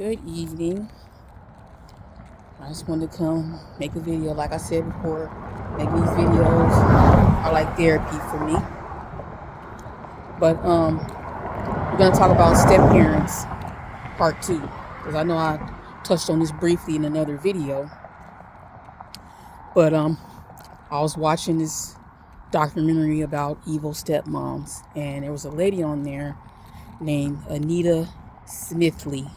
Good evening. I just wanted to come make a video. Like I said before, making these videos are like therapy for me. But we're gonna talk about step parents part two because I know I touched on this briefly in another video. But I was watching this documentary about evil stepmoms, and there was a lady on there named Anita Smithley.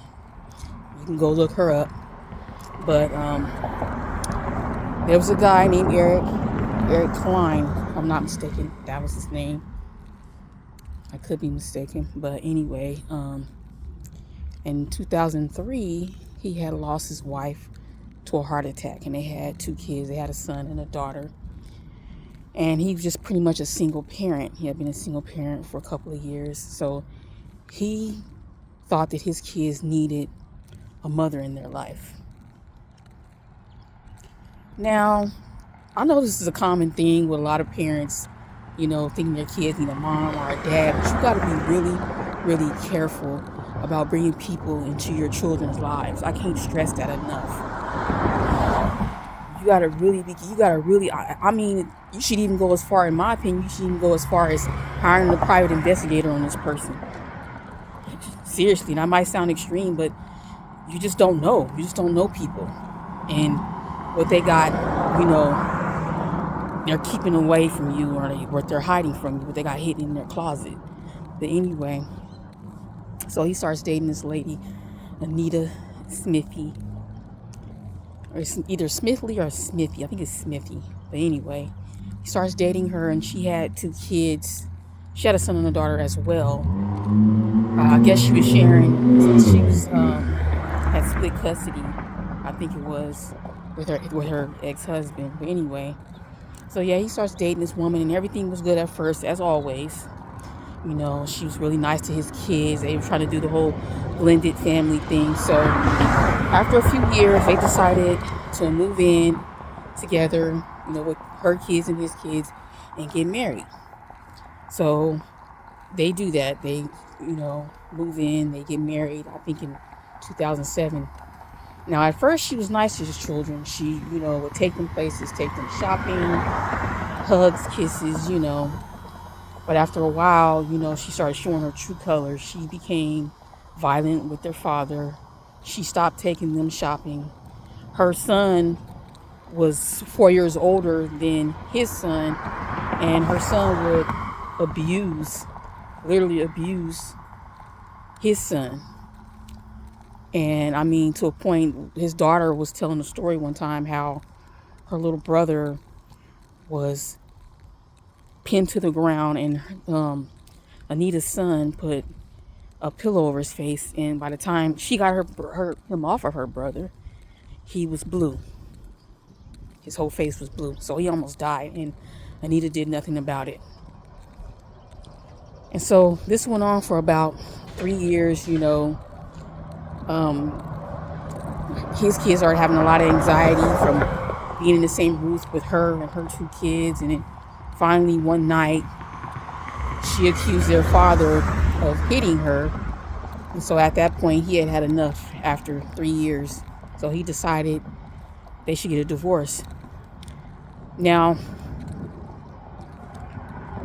You can go look her up. But there was a guy named Eric Klein, if I'm not mistaken. That was his name. I could be mistaken. But anyway, in 2003, he had lost his wife to a heart attack. And they had two kids. They had a son and a daughter. And he was just pretty much a single parent. He had been a single parent for a couple of years. So he thought that his kids needed a mother in their life. Now, I know this is a common thing with a lot of parents, thinking their kids need a mom or a dad, but you got to be really, really careful about bringing people into your children's lives. I can't stress that enough. You got to really, I mean, you should even go as far, in my opinion, you should even go as far as hiring a private investigator on this person. Seriously, that might sound extreme, but you just don't know. You just don't know people. And what they got, they're keeping away from you, or what they're hiding from you, what they got hidden in their closet. But anyway, so he starts dating this lady, Anita Smithy. Or it's either Smithley or Smithy. I think it's Smithy. But anyway, he starts dating her, and she had two kids. She had a son and a daughter as well. I guess she was sharing. She was had split custody, I think it was, with her ex-husband. But anyway, so yeah, he starts dating this woman, and everything was good at first, as always. She was really nice to his kids. They were trying to do the whole blended family thing. So after a few years, they decided to move in together, with her kids and his kids, and get married. So they do that. They, move in, they get married, I think in 2007. Now, at first, she was nice to his children. She, would take them places, take them shopping, hugs, kisses, But after a while, she started showing her true colors. She became violent with their father. She stopped taking them shopping. Her son was 4 years older than his son, and her son would literally abuse his son. And I mean, to a point, his daughter was telling a story one time how her little brother was pinned to the ground, and Anita's son put a pillow over his face. And by the time she got him off of her brother, he was blue. His whole face was blue. So he almost died, and Anita did nothing about it. And so this went on for about 3 years, his kids started having a lot of anxiety from being in the same roof with her and her two kids. And then finally one night, she accused their father of hitting her. And so at that point, he had had enough after 3 years. So he decided they should get a divorce. Now,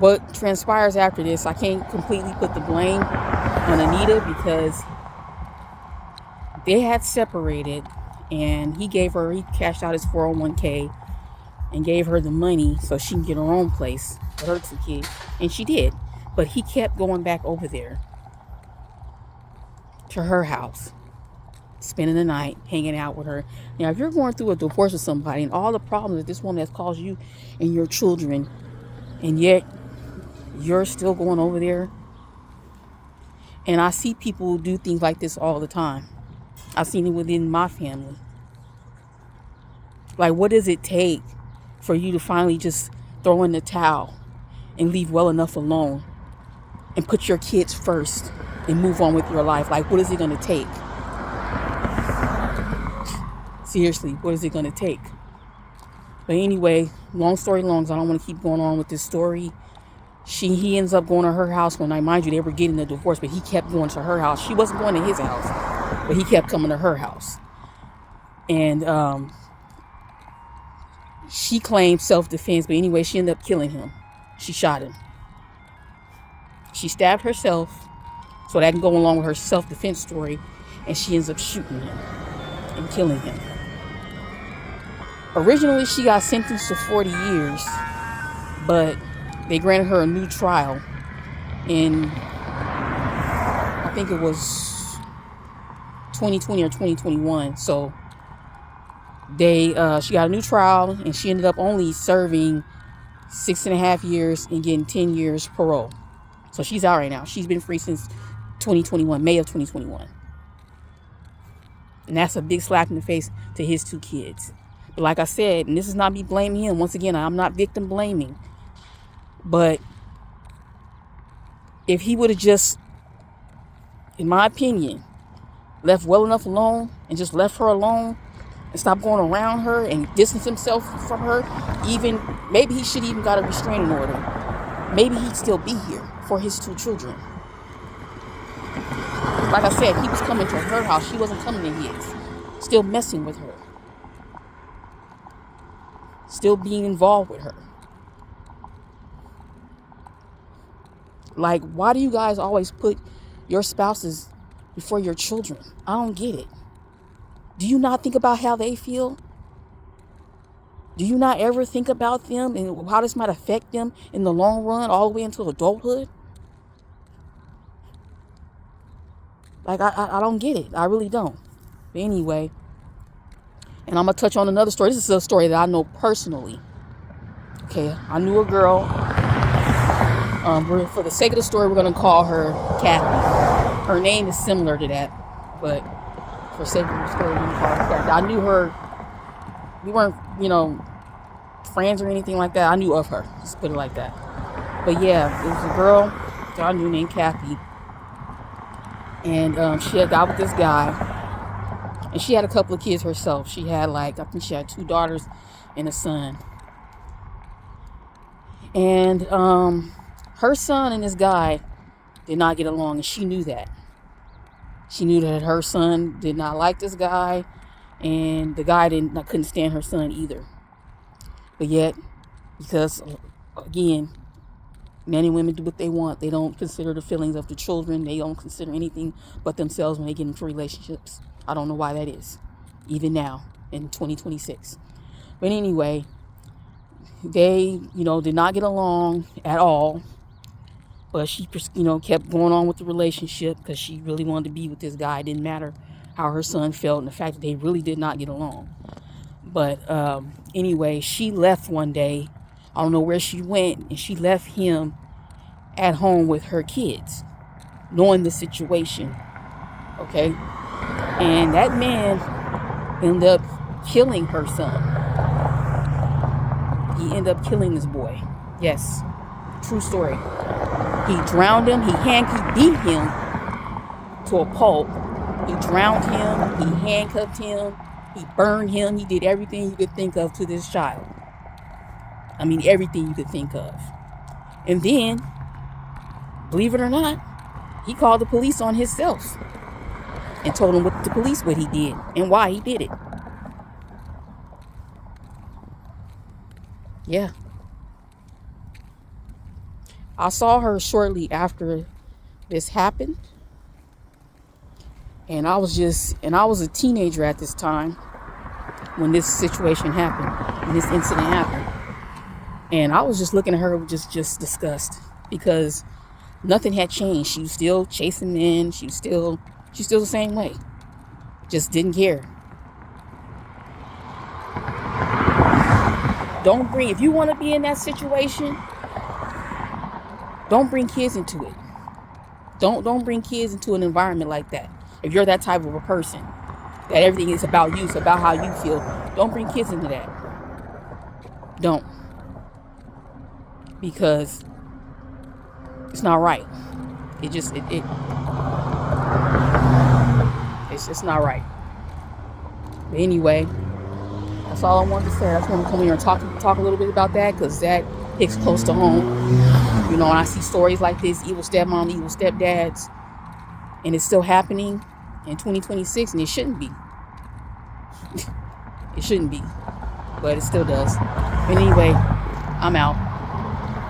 what transpires after this, I can't completely put the blame on Anita, because they had separated, and he cashed out his 401k and gave her the money so she can get her own place for her two kids. And she did. But he kept going back over there to her house, spending the night, hanging out with her. Now, if you're going through a divorce with somebody and all the problems that this woman has caused you and your children, and yet you're still going over there. And I see people do things like this all the time. I've seen it within my family. Like, what does it take for you to finally just throw in the towel and leave well enough alone and put your kids first and move on with your life? Like, what is it going to take? Seriously, what is it going to take? But anyway, long story long, I don't want to keep going on with this story. He ends up going to her house one night. Mind you, they were getting a divorce, but he kept going to her house. She wasn't going to his house. but he kept coming to her house. And she claimed self-defense, but anyway, she ended up killing him. She shot him. She stabbed herself, so that can go along with her self-defense story, and she ends up shooting him and killing him. Originally, she got sentenced to 40 years, but they granted her a new trial in, I think it was 2020 or 2021. So she got a new trial, and she ended up only serving 6.5 years and getting 10 years parole. So she's out right now. She's been free since 2021, May of 2021. And that's a big slap in the face to his 2 kids. But like I said, and this is not me blaming him. Once again, I'm not victim blaming. But if he would have just, in my opinion, left well enough alone and just left her alone and stopped going around her and distanced himself from her, even maybe he should even got a restraining order. Maybe he'd still be here for his 2 children. Like I said, he was coming to her house. She wasn't coming to his. Still messing with her. Still being involved with her. Like, why do you guys always put your spouses before your children? I don't get it. Do you not think about how they feel? Do you not ever think about them and how this might affect them in the long run, all the way into adulthood? Like, I don't get it. I really don't. But anyway, and I'm going to touch on another story. This is a story that I know personally. Okay, I knew a girl. For the sake of the story, we're going to call her Kathy. Her name is similar to that, but for sake of the story, we're going to call her Kathy. I knew her. We weren't, friends or anything like that. I knew of her. Just put it like that. But yeah, it was a girl that I knew named Kathy. And she had got with this guy. And she had a couple of kids herself. She had I think she had 2 daughters and a son. And her son and this guy did not get along, and she knew that. She knew that her son did not like this guy, and the guy couldn't stand her son either. But yet, because again, men and women do what they want. They don't consider the feelings of the children. They don't consider anything but themselves when they get into relationships. I don't know why that is, even now in 2026. But anyway, they, did not get along at all. But she, kept going on with the relationship because she really wanted to be with this guy. It didn't matter how her son felt and the fact that they really did not get along. But anyway, she left one day. I don't know where she went, and she left him at home with her kids, knowing the situation. Okay? And that man ended up killing her son. He ended up killing this boy. Yes. True story. He drowned him. He beat him to a pulp. He drowned him. He handcuffed him. He burned him. He did everything you could think of to this child. I mean, everything you could think of. And then, believe it or not, he called the police on himself and told them what he did and why he did it. Yeah. I saw her shortly after this happened. And I was a teenager at this time when this situation happened, when this incident happened. And I was just looking at her with just disgust, because nothing had changed. She was still chasing men. She's still the same way. Just didn't care. If you want to be in that situation, don't bring kids into it. Don't bring kids into an environment like that. If you're that type of a person, that everything is about you, it's about how you feel, don't bring kids into that. Don't. Because it's not right. It's just not right. But anyway, that's all I wanted to say. I just want to come here and talk a little bit about that, because that hits close to home. And I see stories like this, evil stepmom, evil stepdads, and it's still happening. in 2026, and it shouldn't be. It shouldn't be, but it still does. Anyway, I'm out.